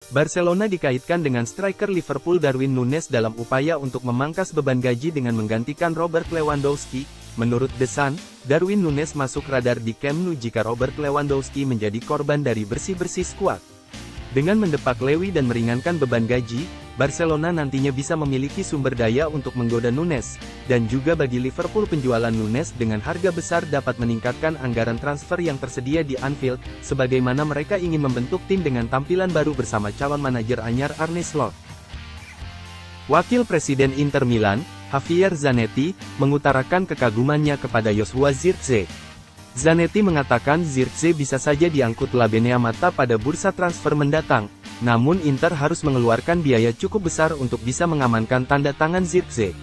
Barcelona dikaitkan dengan striker Liverpool Darwin Núñez dalam upaya untuk memangkas beban gaji dengan menggantikan Robert Lewandowski. Menurut The Sun, Darwin Núñez masuk radar di Camp Nou jika Robert Lewandowski menjadi korban dari bersih-bersih skuad. Dengan mendepak Lewi dan meringankan beban gaji, Barcelona nantinya bisa memiliki sumber daya untuk menggoda Núñez, dan juga bagi Liverpool penjualan Núñez dengan harga besar dapat meningkatkan anggaran transfer yang tersedia di Anfield, sebagaimana mereka ingin membentuk tim dengan tampilan baru bersama calon manajer anyar Arne Slot. Wakil Presiden Inter Milan, Javier Zanetti, mengutarakan kekagumannya kepada Joshua Zirkzee. Zanetti mengatakan Zirkzee bisa saja diangkut La Beneamata pada bursa transfer mendatang, namun Inter harus mengeluarkan biaya cukup besar untuk bisa mengamankan tanda tangan Zirkzee.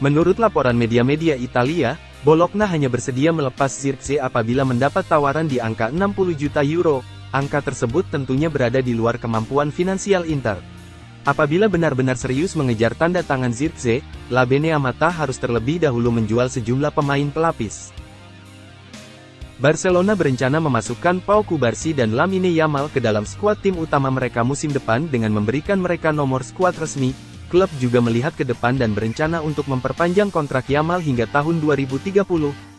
Menurut laporan media-media Italia, Bologna hanya bersedia melepas Zirkzee apabila mendapat tawaran di angka 60 juta euro. Angka tersebut tentunya berada di luar kemampuan finansial Inter. Apabila benar-benar serius mengejar tanda tangan Zirkzee, La Beneamata harus terlebih dahulu menjual sejumlah pemain pelapis. Barcelona berencana memasukkan Pau Cubarsí dan Lamine Yamal ke dalam skuad tim utama mereka musim depan dengan memberikan mereka nomor skuad resmi. Klub juga melihat ke depan dan berencana untuk memperpanjang kontrak Yamal hingga tahun 2030.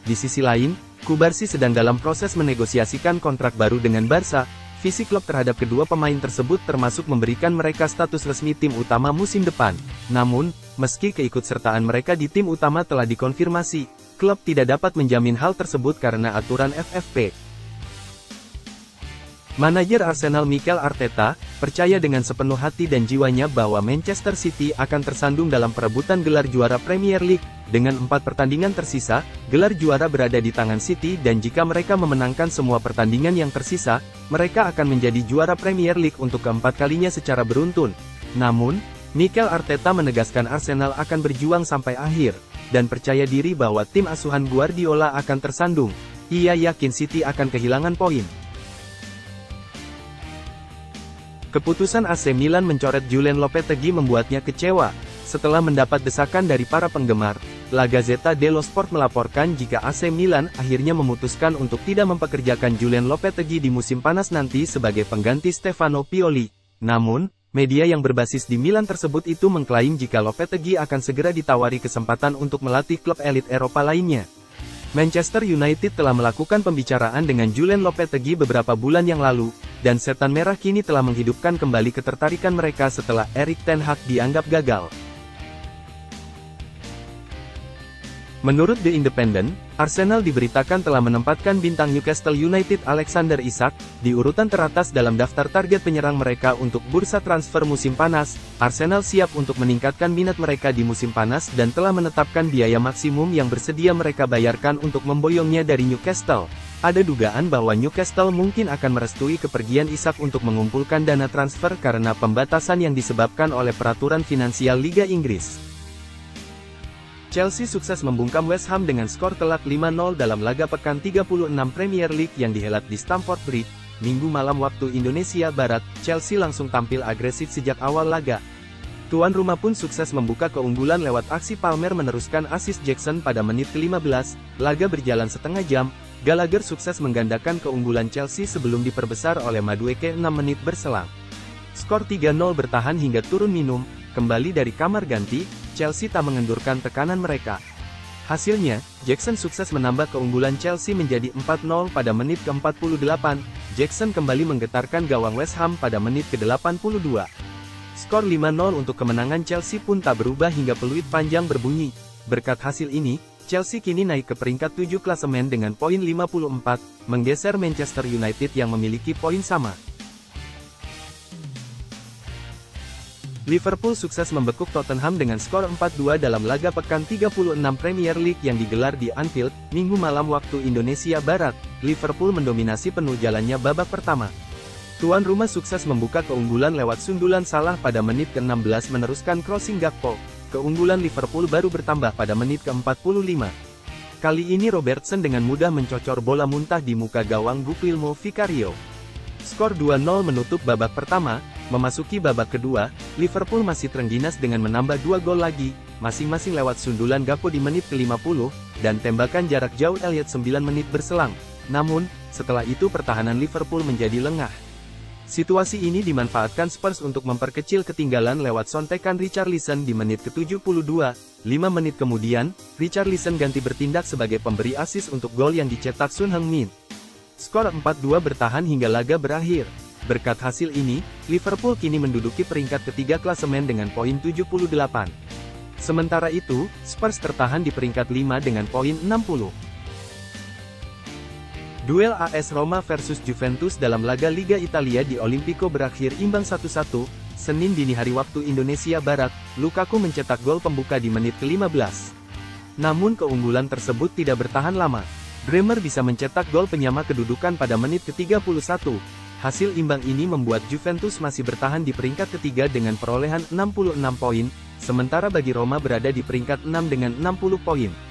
Di sisi lain, Cubarsí sedang dalam proses menegosiasikan kontrak baru dengan Barca. Visi klub terhadap kedua pemain tersebut termasuk memberikan mereka status resmi tim utama musim depan. Namun, meski keikutsertaan mereka di tim utama telah dikonfirmasi, klub tidak dapat menjamin hal tersebut karena aturan FFP. Manajer Arsenal Mikel Arteta, percaya dengan sepenuh hati dan jiwanya bahwa Manchester City akan tersandung dalam perebutan gelar juara Premier League. Dengan 4 pertandingan tersisa, gelar juara berada di tangan City dan jika mereka memenangkan semua pertandingan yang tersisa, mereka akan menjadi juara Premier League untuk keempat kalinya secara beruntun. Namun, Mikel Arteta menegaskan Arsenal akan berjuang sampai akhir, dan percaya diri bahwa tim asuhan Guardiola akan tersandung. Ia yakin City akan kehilangan poin. Keputusan AC Milan mencoret Julen Lopetegui membuatnya kecewa. Setelah mendapat desakan dari para penggemar, La Gazzetta dello Sport melaporkan jika AC Milan akhirnya memutuskan untuk tidak mempekerjakan Julen Lopetegui di musim panas nanti sebagai pengganti Stefano Pioli. Namun, media yang berbasis di Milan tersebut itu mengklaim jika Lopetegui akan segera ditawari kesempatan untuk melatih klub elit Eropa lainnya. Manchester United telah melakukan pembicaraan dengan Julen Lopetegui beberapa bulan yang lalu, dan Setan Merah kini telah menghidupkan kembali ketertarikan mereka setelah Erik ten Hag dianggap gagal. Menurut The Independent, Arsenal diberitakan telah menempatkan bintang Newcastle United Alexander Isak di urutan teratas dalam daftar target penyerang mereka untuk bursa transfer musim panas. Arsenal siap untuk meningkatkan minat mereka di musim panas dan telah menetapkan biaya maksimum yang bersedia mereka bayarkan untuk memboyongnya dari Newcastle. Ada dugaan bahwa Newcastle mungkin akan merestui kepergian Isak untuk mengumpulkan dana transfer karena pembatasan yang disebabkan oleh peraturan finansial Liga Inggris. Chelsea sukses membungkam West Ham dengan skor telak 5-0 dalam laga pekan 36 Premier League yang dihelat di Stamford Bridge, Minggu malam waktu Indonesia Barat. Chelsea langsung tampil agresif sejak awal laga. Tuan rumah pun sukses membuka keunggulan lewat aksi Palmer meneruskan assist Jackson pada menit ke-15. Laga berjalan setengah jam, Gallagher sukses menggandakan keunggulan Chelsea sebelum diperbesar oleh Madueke 6 menit berselang. Skor 3-0 bertahan hingga turun minum. Kembali dari kamar ganti, Chelsea tak mengendurkan tekanan mereka. Hasilnya, Jackson sukses menambah keunggulan Chelsea menjadi 4-0 pada menit ke-48. Jackson kembali menggetarkan gawang West Ham pada menit ke-82. Skor 5-0 untuk kemenangan Chelsea pun tak berubah hingga peluit panjang berbunyi. Berkat hasil ini, Chelsea kini naik ke peringkat 7 klasemen dengan poin 54, menggeser Manchester United yang memiliki poin sama. Liverpool sukses membekuk Tottenham dengan skor 4-2 dalam laga pekan 36 Premier League yang digelar di Anfield, Minggu malam waktu Indonesia Barat. Liverpool mendominasi penuh jalannya babak pertama. Tuan rumah sukses membuka keunggulan lewat sundulan Salah pada menit ke-16 meneruskan crossing Gakpo. Keunggulan Liverpool baru bertambah pada menit ke-45. Kali ini Robertson dengan mudah mencocor bola muntah di muka gawang Guglielmo Vicario. Skor 2-0 menutup babak pertama. Memasuki babak kedua, Liverpool masih terengginas dengan menambah 2 gol lagi, masing-masing lewat sundulan Gakpo di menit ke-50, dan tembakan jarak jauh Elliott 9 menit berselang. Namun, setelah itu pertahanan Liverpool menjadi lengah. Situasi ini dimanfaatkan Spurs untuk memperkecil ketinggalan lewat sontekan Richarlison di menit ke-72. 5 menit kemudian, Richarlison ganti bertindak sebagai pemberi assist untuk gol yang dicetak Son Heung-min. Skor 4-2 bertahan hingga laga berakhir. Berkat hasil ini, Liverpool kini menduduki peringkat ketiga klasemen dengan poin 78. Sementara itu, Spurs tertahan di peringkat 5 dengan poin 60. Duel AS Roma versus Juventus dalam laga Liga Italia di Olimpico berakhir imbang 1-1, Senin dini hari waktu Indonesia Barat. Lukaku mencetak gol pembuka di menit ke-15. Namun keunggulan tersebut tidak bertahan lama. Bremer bisa mencetak gol penyama kedudukan pada menit ke-31. Hasil imbang ini membuat Juventus masih bertahan di peringkat ketiga dengan perolehan 66 poin, sementara bagi Roma berada di peringkat 6 dengan 60 poin.